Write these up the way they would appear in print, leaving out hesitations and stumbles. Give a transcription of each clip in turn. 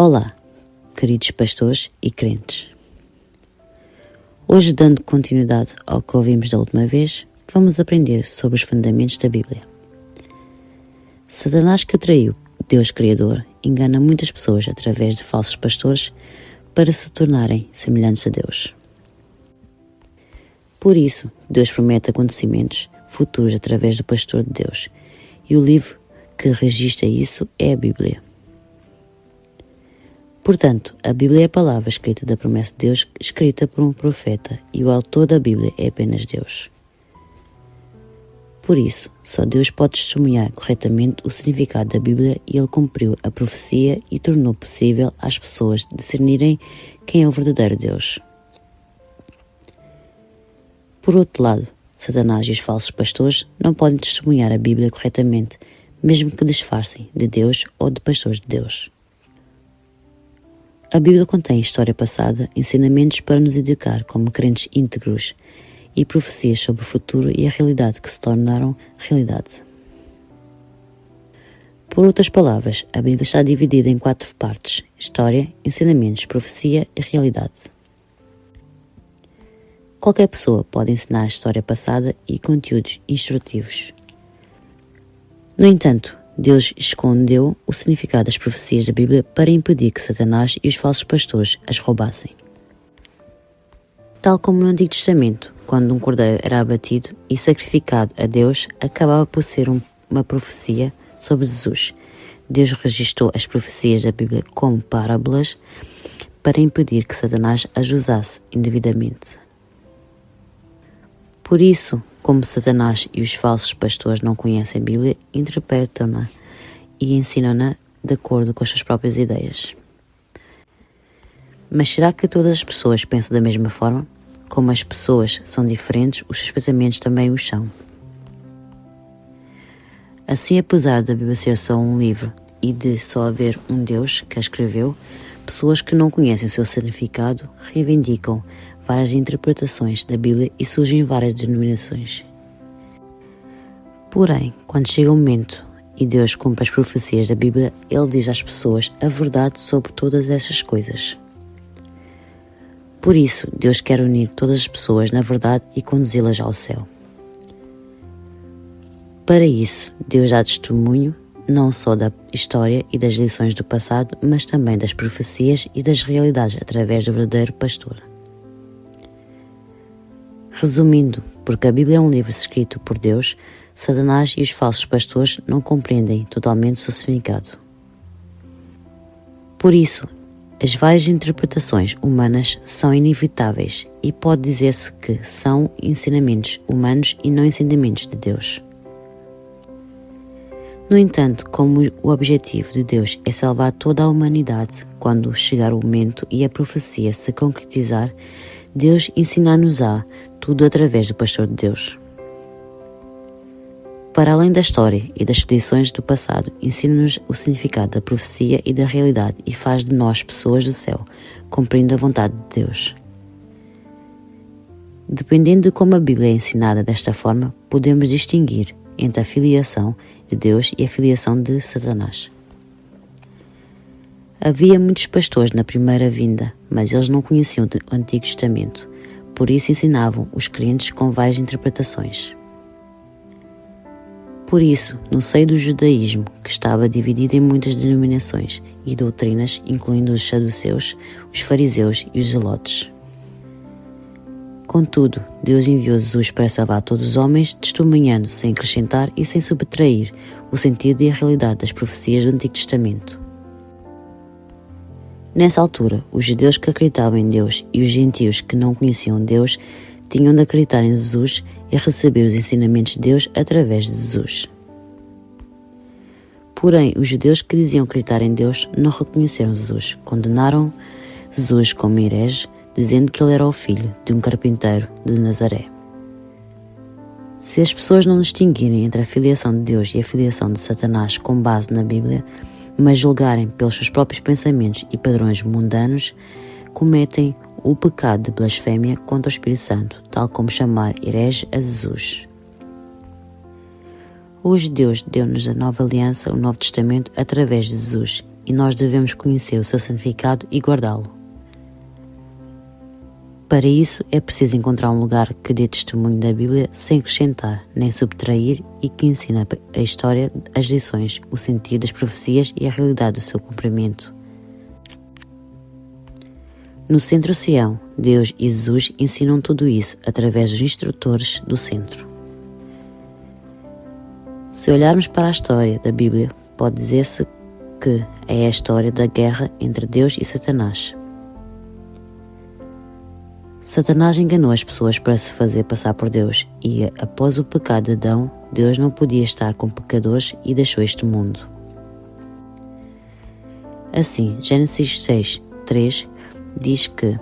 Olá, queridos pastores e crentes. Hoje, dando continuidade ao que ouvimos da última vez, vamos aprender sobre os fundamentos da Bíblia. Satanás, que traiu Deus Criador, engana muitas pessoas através de falsos pastores para se tornarem semelhantes a Deus. Por isso, Deus promete acontecimentos futuros através do pastor de Deus, e o livro que registra isso é a Bíblia. Portanto, a Bíblia é a palavra escrita da promessa de Deus, escrita por um profeta, e o autor da Bíblia é apenas Deus. Por isso, só Deus pode testemunhar corretamente o significado da Bíblia, e Ele cumpriu a profecia e tornou possível às pessoas discernirem quem é o verdadeiro Deus. Por outro lado, Satanás e os falsos pastores não podem testemunhar a Bíblia corretamente, mesmo que disfarcem de Deus ou de pastores de Deus. A Bíblia contém história passada, ensinamentos para nos educar como crentes íntegros e profecias sobre o futuro e a realidade que se tornaram realidade. Por outras palavras, a Bíblia está dividida em 4 partes: história, ensinamentos, profecia e realidade. Qualquer pessoa pode ensinar a história passada e conteúdos instrutivos. No entanto, Deus escondeu o significado das profecias da Bíblia para impedir que Satanás e os falsos pastores as roubassem. Tal como no Antigo Testamento, quando um cordeiro era abatido e sacrificado a Deus, acabava por ser uma profecia sobre Jesus. Deus registrou as profecias da Bíblia como parábolas para impedir que Satanás as usasse indevidamente. Por isso, como Satanás e os falsos pastores não conhecem a Bíblia, interpretam-na e ensinam-na de acordo com as suas próprias ideias. Mas será que todas as pessoas pensam da mesma forma? Como as pessoas são diferentes, os seus pensamentos também o são. Assim, apesar da Bíblia ser só um livro e de só haver um Deus que a escreveu, pessoas que não conhecem o seu significado reivindicam várias interpretações da Bíblia e surgem várias denominações. Porém, quando chega o momento e Deus cumpre as profecias da Bíblia, Ele diz às pessoas a verdade sobre todas essas coisas. Por isso, Deus quer unir todas as pessoas na verdade e conduzi-las ao céu. Para isso, Deus dá testemunho não só da história e das lições do passado, mas também das profecias e das realidades através do verdadeiro pastor. Resumindo, porque a Bíblia é um livro escrito por Deus, Satanás e os falsos pastores não compreendem totalmente o seu significado. Por isso, as várias interpretações humanas são inevitáveis e pode dizer-se que são ensinamentos humanos e não ensinamentos de Deus. No entanto, como o objetivo de Deus é salvar toda a humanidade, quando chegar o momento e a profecia se concretizar, Deus ensina-nos-á tudo através do pastor de Deus. Para além da história e das tradições do passado, ensina-nos o significado da profecia e da realidade e faz de nós pessoas do céu, cumprindo a vontade de Deus. Dependendo de como a Bíblia é ensinada desta forma, podemos distinguir entre a filiação de Deus e a filiação de Satanás. Havia muitos pastores na primeira vinda, mas eles não conheciam o Antigo Testamento, por isso ensinavam os crentes com várias interpretações. Por isso, no seio do judaísmo, que estava dividido em muitas denominações e doutrinas, incluindo os saduceus, os fariseus e os zelotes. Contudo, Deus enviou Jesus para salvar todos os homens, testemunhando sem acrescentar e sem subtrair o sentido e a realidade das profecias do Antigo Testamento. Nessa altura, os judeus que acreditavam em Deus e os gentios que não conheciam Deus tinham de acreditar em Jesus e receber os ensinamentos de Deus através de Jesus. Porém, os judeus que diziam acreditar em Deus não reconheceram Jesus, condenaram Jesus como herege, dizendo que ele era o filho de um carpinteiro de Nazaré. Se as pessoas não distinguirem entre a filiação de Deus e a filiação de Satanás com base na Bíblia, mas julgarem pelos seus próprios pensamentos e padrões mundanos, cometem o pecado de blasfémia contra o Espírito Santo, tal como chamar herege a Jesus. Hoje Deus deu-nos a nova aliança, o Novo Testamento, através de Jesus, e nós devemos conhecer o seu significado e guardá-lo. Para isso, é preciso encontrar um lugar que dê testemunho da Bíblia sem acrescentar nem subtrair e que ensine a história, as lições, o sentido das profecias e a realidade do seu cumprimento. No Centro Sião, Deus e Jesus ensinam tudo isso através dos instrutores do centro. Se olharmos para a história da Bíblia, pode dizer-se que é a história da guerra entre Deus e Satanás. Satanás enganou as pessoas para se fazer passar por Deus e, após o pecado de Adão, Deus não podia estar com pecadores e deixou este mundo. Assim, Gênesis 6:3 diz que,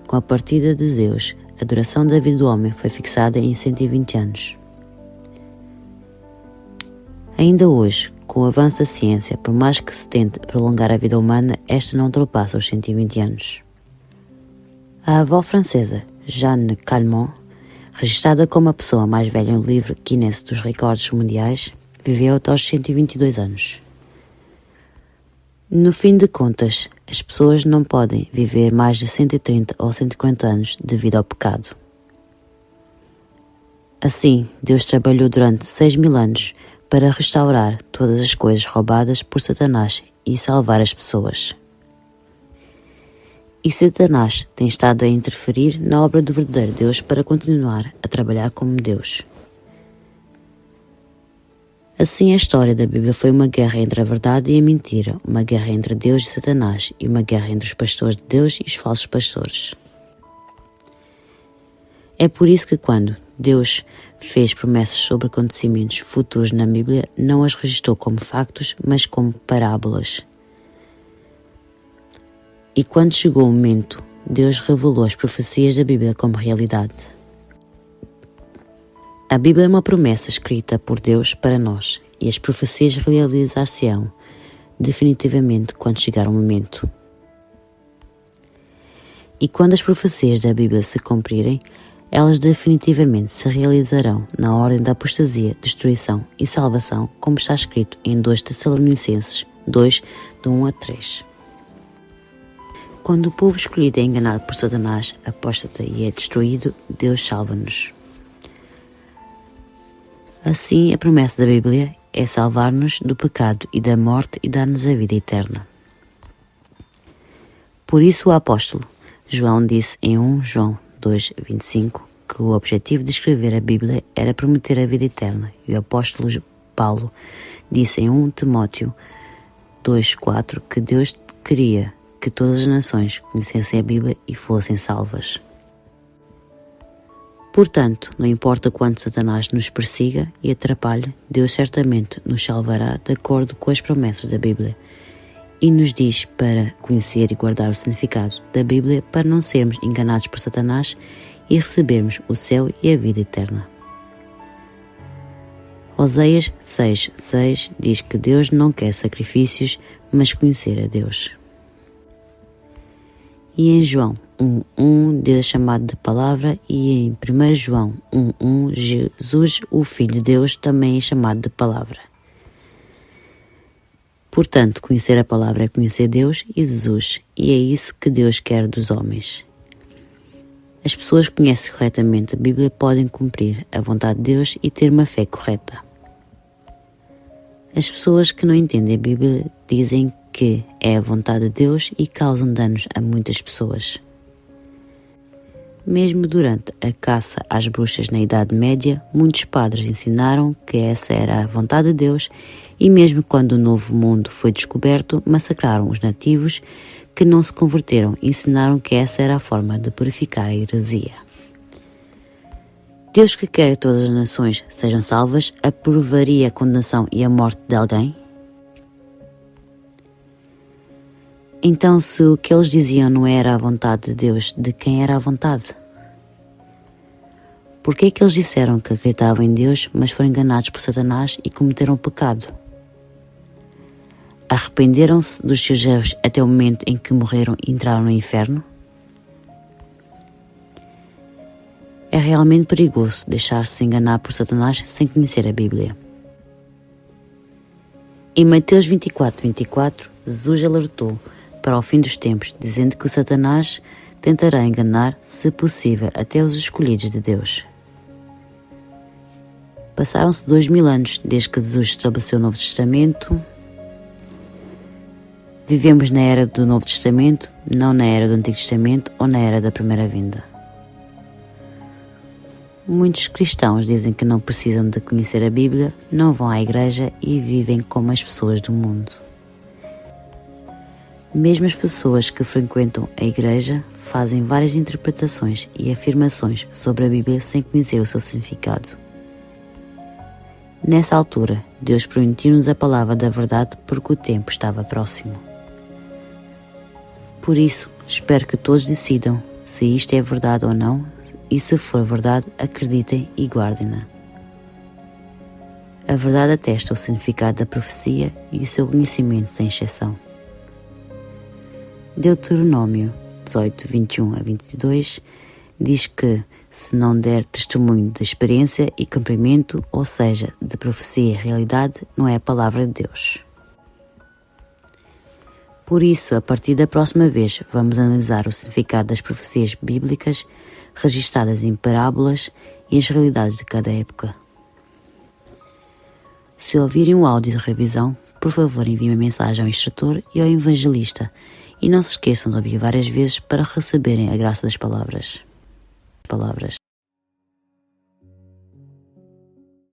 com a partida de Deus, a duração da vida do homem foi fixada em 120 anos. Ainda hoje, com o avanço da ciência, por mais que se tente prolongar a vida humana, esta não ultrapassa os 120 anos. A avó francesa Jeanne Calment, registrada como a pessoa mais velha no livro Guinness dos Recordes Mundiais, viveu até aos 122 anos. No fim de contas, as pessoas não podem viver mais de 130 ou 140 anos devido ao pecado. Assim, Deus trabalhou durante 6.000 anos para restaurar todas as coisas roubadas por Satanás e salvar as pessoas. E Satanás tem estado a interferir na obra do verdadeiro Deus para continuar a trabalhar como Deus. Assim, a história da Bíblia foi uma guerra entre a verdade e a mentira, uma guerra entre Deus e Satanás e uma guerra entre os pastores de Deus e os falsos pastores. É por isso que quando Deus fez promessas sobre acontecimentos futuros na Bíblia, não as registrou como factos, mas como parábolas. E quando chegou o momento, Deus revelou as profecias da Bíblia como realidade. A Bíblia é uma promessa escrita por Deus para nós, e as profecias realizar-se-ão definitivamente quando chegar o momento. E quando as profecias da Bíblia se cumprirem, elas definitivamente se realizarão na ordem da apostasia, destruição e salvação, como está escrito em 2 Tessalonicenses 2, de 1-3. Quando o povo escolhido é enganado por Satanás, apóstata e é destruído, Deus salva-nos. Assim, a promessa da Bíblia é salvar-nos do pecado e da morte e dar-nos a vida eterna. Por isso o apóstolo João disse em 1 João 2:25 que o objetivo de escrever a Bíblia era prometer a vida eterna, e o apóstolo Paulo disse em 1 Timóteo 2:4 que Deus queria que todas as nações conhecessem a Bíblia e fossem salvas. Portanto, não importa quanto Satanás nos persiga e atrapalhe, Deus certamente nos salvará de acordo com as promessas da Bíblia e nos diz para conhecer e guardar o significado da Bíblia para não sermos enganados por Satanás e recebermos o céu e a vida eterna. Oséias 6:6 diz que Deus não quer sacrifícios, mas conhecer a Deus. E em João 1:1 Deus é chamado de Palavra, e em 1 João 1:1 Jesus, o Filho de Deus, também é chamado de Palavra. Portanto, conhecer a Palavra é conhecer Deus e Jesus, e é isso que Deus quer dos homens. As pessoas que conhecem corretamente a Bíblia podem cumprir a vontade de Deus e ter uma fé correta. As pessoas que não entendem a Bíblia dizem que é a vontade de Deus e causam danos a muitas pessoas. Mesmo durante a caça às bruxas na Idade Média, muitos padres ensinaram que essa era a vontade de Deus, e mesmo quando o Novo Mundo foi descoberto, massacraram os nativos que não se converteram e ensinaram que essa era a forma de purificar a heresia. Deus, que quer que todas as nações sejam salvas, aprovaria a condenação e a morte de alguém? Então, se o que eles diziam não era a vontade de Deus, de quem era a vontade? Por que é que eles disseram que acreditavam em Deus, mas foram enganados por Satanás e cometeram o pecado? Arrependeram-se dos seus erros até o momento em que morreram e entraram no inferno? É realmente perigoso deixar-se enganar por Satanás sem conhecer a Bíblia. Em Mateus 24:24, Jesus alertou para o fim dos tempos, dizendo que o Satanás tentará enganar, se possível, até os escolhidos de Deus. Passaram-se 2000 anos desde que Jesus estabeleceu o Novo Testamento. Vivemos na era do Novo Testamento, não na era do Antigo Testamento ou na era da primeira vinda. Muitos cristãos dizem que não precisam de conhecer a Bíblia, não vão à igreja e vivem como as pessoas do mundo. Mesmo as pessoas que frequentam a igreja fazem várias interpretações e afirmações sobre a Bíblia sem conhecer o seu significado. Nessa altura, Deus permitiu-nos a palavra da verdade porque o tempo estava próximo. Por isso, espero que todos decidam se isto é verdade ou não, e se for verdade, acreditem e guardem-na. A verdade atesta o significado da profecia e o seu conhecimento sem exceção. Deuteronômio 18, 21 a 22 diz que se não der testemunho de experiência e cumprimento, ou seja, de profecia e realidade, não é a palavra de Deus. Por isso, a partir da próxima vez, vamos analisar o significado das profecias bíblicas registadas em parábolas e as realidades de cada época. Se ouvirem o áudio de revisão, por favor enviem uma mensagem ao instrutor e ao evangelista e não se esqueçam de ouvir várias vezes para receberem a graça das palavras.